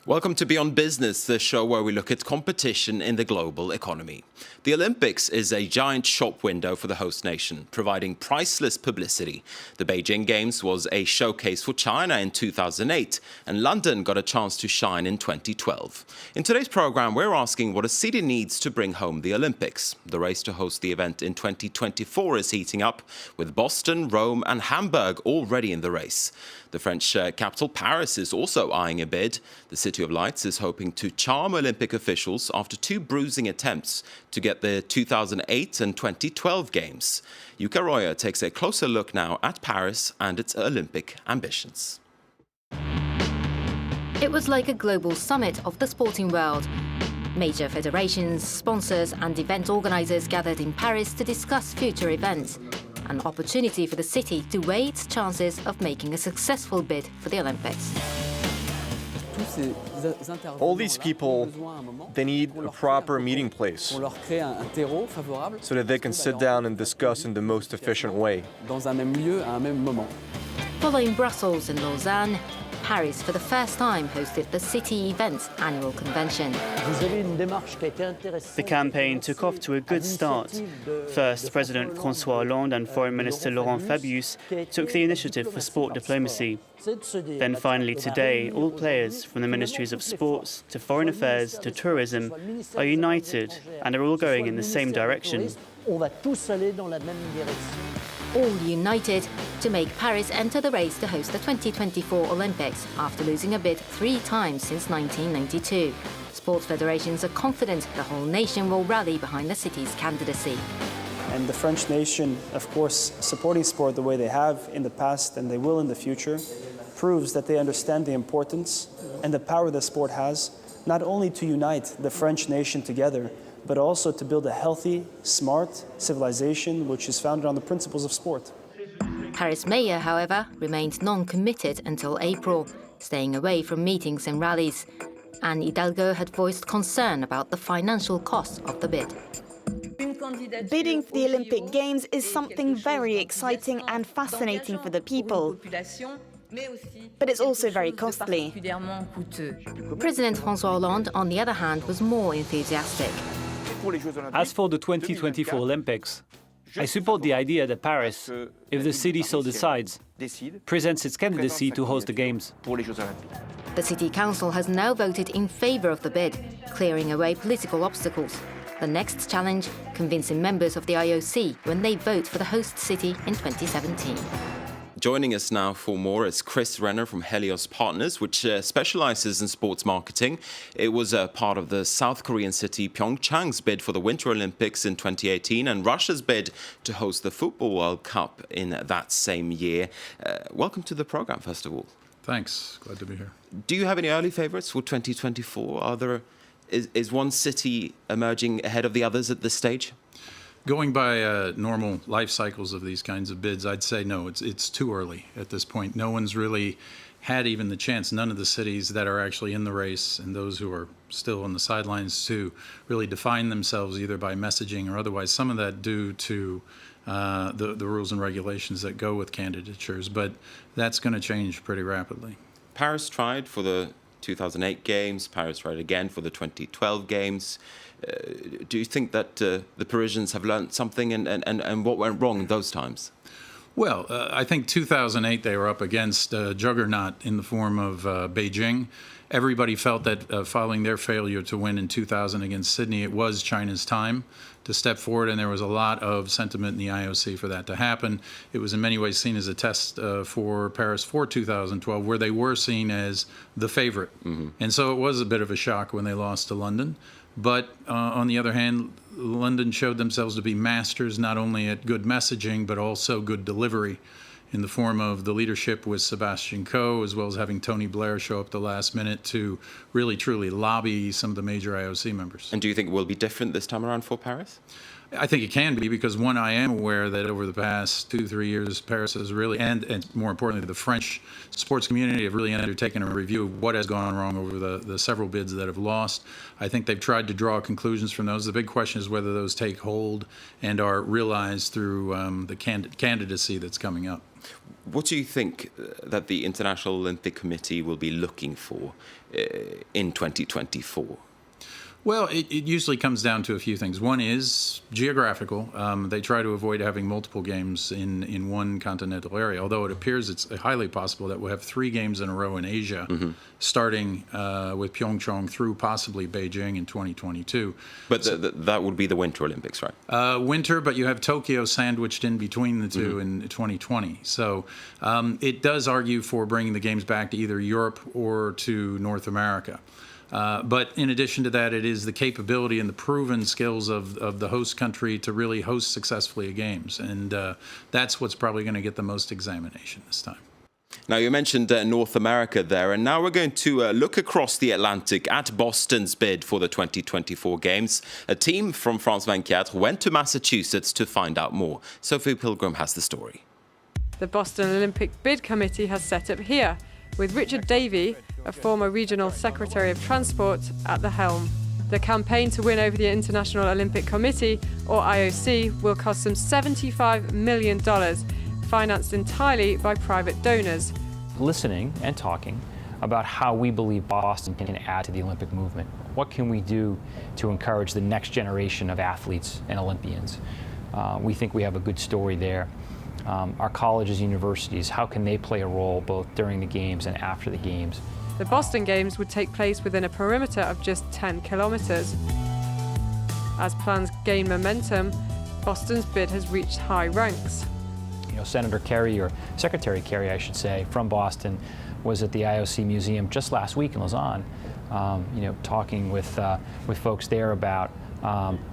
Welcome to Beyond Business, the show where we look at competition in the global economy. The Olympics is a giant shop window for the host nation, providing priceless publicity. The Beijing Games was a showcase for China in 2008, and London got a chance to shine in 2012. In today's program, we're asking what a city needs to bring home the Olympics. The race to host the event in 2024 is heating up, with Boston, Rome and Hamburg already in the race. The French capital, Paris, is also eyeing a bid. The City of Lights is hoping to charm Olympic officials after two bruising attempts to get the 2008 and 2012 Games. Yuka Roya takes a closer look now at Paris and its Olympic ambitions. It was like a global summit of the sporting world. Major federations, sponsors and event organisers gathered in Paris to discuss future events. An opportunity for the city to weigh its chances of making a successful bid for the Olympics. All these people, they need a proper meeting place so that they can sit down and discuss in the most efficient way. Following Brussels and Lausanne, Paris for the first time hosted the City Events annual convention. The campaign took off to a good start. First, President François Hollande and Foreign Minister Laurent Fabius took the initiative for sport diplomacy. Then finally today, all players from the Ministries of Sports to Foreign Affairs to Tourism are united and are all going in the same direction. All united to make Paris enter the race to host the 2024 Olympics after losing a bid 3 times since 1992. Sports federations are confident the whole nation will rally behind the city's candidacy. And the French nation, of course, supporting sport the way they have in the past and they will in the future, proves that they understand the importance and the power that sport has, not only to unite the French nation together, but also to build a healthy, smart civilization which is founded on the principles of sport. Paris mayor, however, remained non-committed until April, staying away from meetings and rallies. Anne Hidalgo had voiced concern about the financial cost of the bid. Bidding for the Olympic Games is something very exciting and fascinating for the people. But it's also very costly. President François Hollande, on the other hand, was more enthusiastic. As for the 2024 Olympics, I support the idea that Paris, if the city so decides, presents its candidacy to host the Games. The City Council has now voted in favour of the bid, clearing away political obstacles. The next challenge, convincing members of the IOC when they vote for the host city in 2017. Joining us now for more is Chris Renner from Helios Partners, which specializes in sports marketing. It was a part of the South Korean city Pyeongchang's bid for the Winter Olympics in 2018 and Russia's bid to host the Football World Cup in that same year. Welcome to the program, first of all. Thanks. Glad to be here. Do you have any early favorites for 2024? Is one city emerging ahead of the others at this stage? Going by normal life cycles of these kinds of bids, I'd say no, it's too early at this point. No one's really had even the chance, none of the cities that are actually in the race and those who are still on the sidelines to really define themselves either by messaging or otherwise, some of that due to the rules and regulations that go with candidatures, but that's going to change pretty rapidly. Paris tried for the 2008 Games, Paris tried again for the 2012 Games. Do you think that the Parisians have learned something and what went wrong those times? Well, I think 2008 they were up against a juggernaut in the form of Beijing. Everybody felt that following their failure to win in 2000 against Sydney, it was China's time to step forward, and there was a lot of sentiment in the IOC for that to happen. It was in many ways seen as a test for Paris for 2012, where they were seen as the favorite. Mm-hmm. And so it was a bit of a shock when they lost to London. But on the other hand, London showed themselves to be masters not only at good messaging, but also good delivery in the form of the leadership with Sebastian Coe, as well as having Tony Blair show up at the last minute to really, truly lobby some of the major IOC members. And do you think it will be different this time around for Paris? I think it can be because, one, I am aware that over the past 2-3 years, Paris has really, and more importantly, the French sports community have really undertaken a review of what has gone wrong over the several bids that have lost. I think they've tried to draw conclusions from those. The big question is whether those take hold and are realized through the candidacy that's coming up. What do you think that the International Olympic Committee will be looking for in 2024? Well, it usually comes down to a few things. One is geographical. They try to avoid having multiple games in one continental area, although it appears it's highly possible that we'll have 3 games in a row in Asia, starting with Pyeongchang through possibly Beijing in 2022. But that would be the Winter Olympics, right? Winter, but you have Tokyo sandwiched in between the two in 2020. So it does argue for bringing the games back to either Europe or to North America. But in addition to that, it is the capability and the proven skills of the host country to really host successfully a games. And that's what's probably going to get the most examination this time. Now, you mentioned North America there, and now we're going to look across the Atlantic at Boston's bid for the 2024 Games. A team from France 24 went to Massachusetts to find out more. Sophie Pilgrim has the story. The Boston Olympic Bid Committee has set up here, with Richard Davey, a former regional secretary of transport, at the helm. The campaign to win over the International Olympic Committee, or IOC, will cost some $75 million, financed entirely by private donors. Listening and talking about how we believe Boston can add to the Olympic movement. What can we do to encourage the next generation of athletes and Olympians? We think we have a good story there. Our colleges and universities, how can they play a role both during the Games and after the Games? The Boston Games would take place within a perimeter of just 10 kilometres. As plans gain momentum, Boston's bid has reached high ranks. You know, Senator Kerry, or Secretary Kerry, I should say, from Boston, was at the IOC Museum just last week in Lausanne, talking with folks there about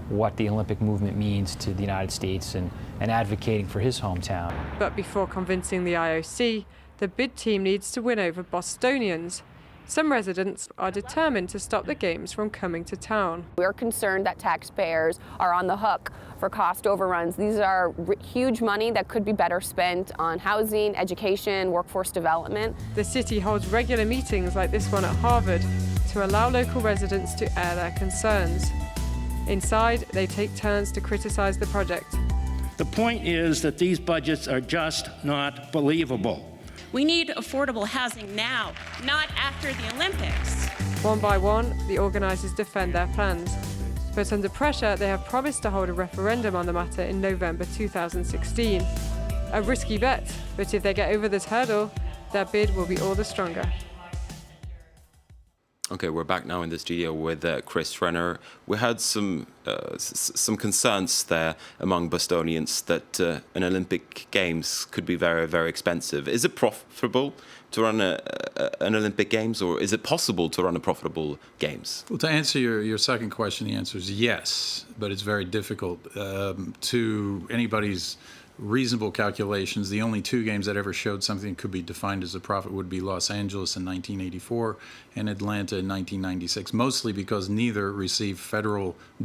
what the Olympic movement means to the United States and advocating for his hometown. But before convincing the IOC, the bid team needs to win over Bostonians. Some residents are determined to stop the Games from coming to town. We're concerned that taxpayers are on the hook for cost overruns. These are huge money that could be better spent on housing, education, workforce development. The city holds regular meetings like this one at Harvard to allow local residents to air their concerns. Inside, they take turns to criticize the project. The point is that these budgets are just not believable. We need affordable housing now, not after the Olympics. One by one, the organisers defend their plans. But under pressure, they have promised to hold a referendum on the matter in November 2016. A risky bet, but if they get over this hurdle, their bid will be all the stronger. Okay, we're back now in the studio with Chris Renner. We had some concerns there among Bostonians that an Olympic Games could be very, very expensive. Is it profitable to run an Olympic Games, or is it possible to run a profitable Games? Well, to answer your second question, the answer is yes, but it's very difficult. To anybody's reasonable calculations, the only 2 games that ever showed something that could be defined as a profit would be Los Angeles in 1984 and Atlanta in 1996, mostly because neither received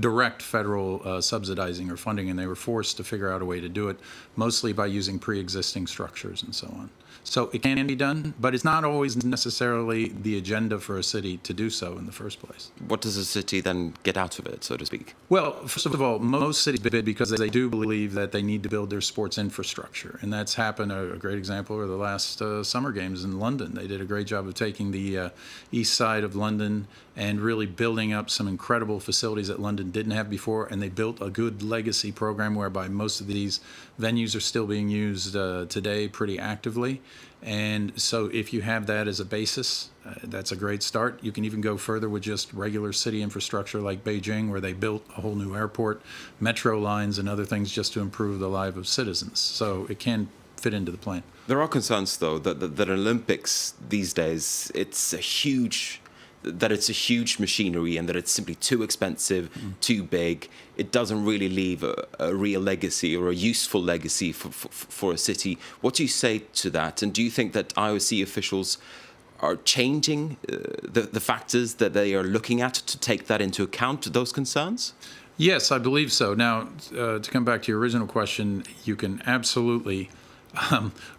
direct federal subsidizing or funding, and they were forced to figure out a way to do it, mostly by using pre-existing structures and so on. So it can be done, but it's not always necessarily the agenda for a city to do so in the first place. What does a city then get out of it, so to speak? Well, first of all, most cities bid because they do believe that they need to build their sports infrastructure. And that's happened, a great example, over the last Summer Games in London. They did a great job of taking the east side of London and really building up some incredible facilities that London didn't have before. And they built a good legacy program whereby most of these venues are still being used today pretty actively. And so if you have that as a basis, that's a great start. You can even go further with just regular city infrastructure like Beijing, where they built a whole new airport, metro lines, and other things just to improve the lives of citizens. So it can fit into the plan. There are concerns, though, that Olympics these days, it's a huge machinery and that it's simply too expensive, too big. It doesn't really leave a real legacy or a useful legacy for a city. What do you say to that? And do you think that IOC officials are changing the factors that they are looking at to take that into account, those concerns? Yes, I believe so. Now, to come back to your original question, you can absolutely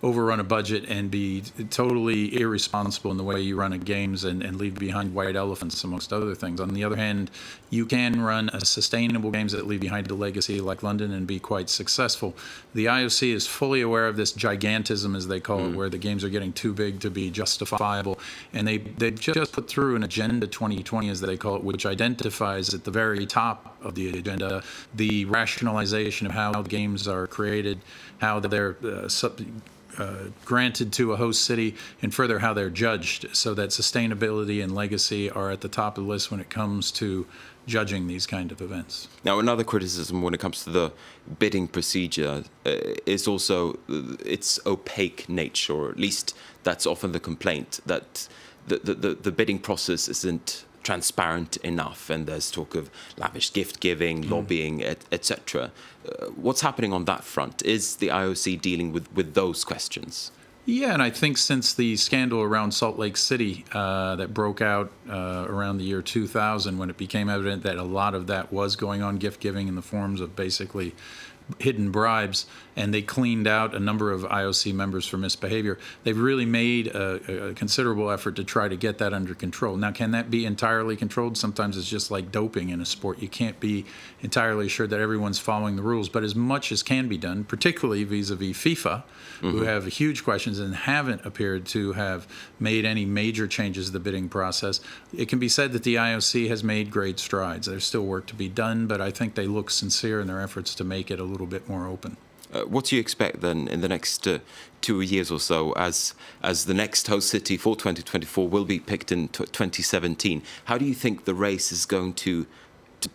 overrun a budget and be totally irresponsible in the way you run a games and leave behind white elephants, amongst other things. On the other hand, you can run a sustainable games that leave behind a legacy like London and be quite successful. The IOC is fully aware of this gigantism, as they call it, where the games are getting too big to be justifiable. And they've just put through an Agenda 2020, as they call it, which identifies at the very top of the agenda the rationalization of how the games are created, how they're granted to a host city, and further how they're judged, so that sustainability and legacy are at the top of the list when it comes to judging these kind of events. Now, another criticism when it comes to the bidding procedure is also its opaque nature, or at least that's often the complaint, that the bidding process isn't transparent enough, and there's talk of lavish gift giving, lobbying, etc. What's happening on that front? Is the IOC dealing with those questions? Yeah, and I think since the scandal around Salt Lake City that broke out around the year 2000, when it became evident that a lot of that was going on, gift giving in the forms of basically hidden bribes, and they cleaned out a number of IOC members for misbehavior. They've really made a considerable effort to try to get that under control. Now, can that be entirely controlled? Sometimes it's just like doping in a sport. You can't be entirely sure that everyone's following the rules, but as much as can be done, particularly vis-a-vis FIFA, who have huge questions and haven't appeared to have made any major changes to the bidding process, it can be said that the IOC has made great strides. There's still work to be done, but I think they look sincere in their efforts to make it a little bit more open. What do you expect then in the next 2 years or so, as the next host city for 2024 will be picked in 2017? How do you think the race is going to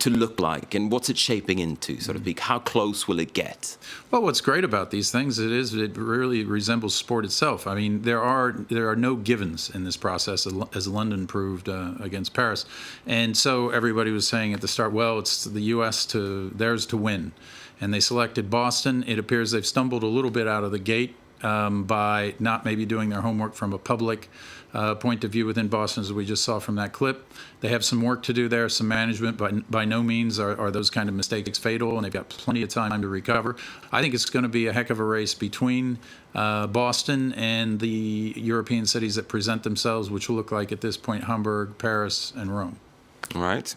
look like, and what's it shaping into, so to speak? How close will it get? Well, what's great about these things it really resembles sport itself. I mean, there are no givens in this process, as London proved against Paris. And so everybody was saying at the start, well, it's the U.S. theirs to win. And they selected Boston. It appears they've stumbled a little bit out of the gate by not maybe doing their homework from a public point of view within Boston, as we just saw from that clip. They have some work to do there, some management, but by no means are those kind of mistakes fatal, and they've got plenty of time to recover. I think it's going to be a heck of a race between Boston and the European cities that present themselves, which will look like at this point Hamburg, Paris, and Rome. All right.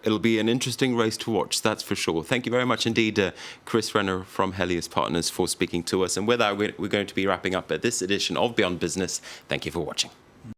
It'll be an interesting race to watch, that's for sure. Thank you very much indeed, Chris Renner from Helios Partners, for speaking to us. And with that, we're going to be wrapping up this edition of Beyond Business. Thank you for watching.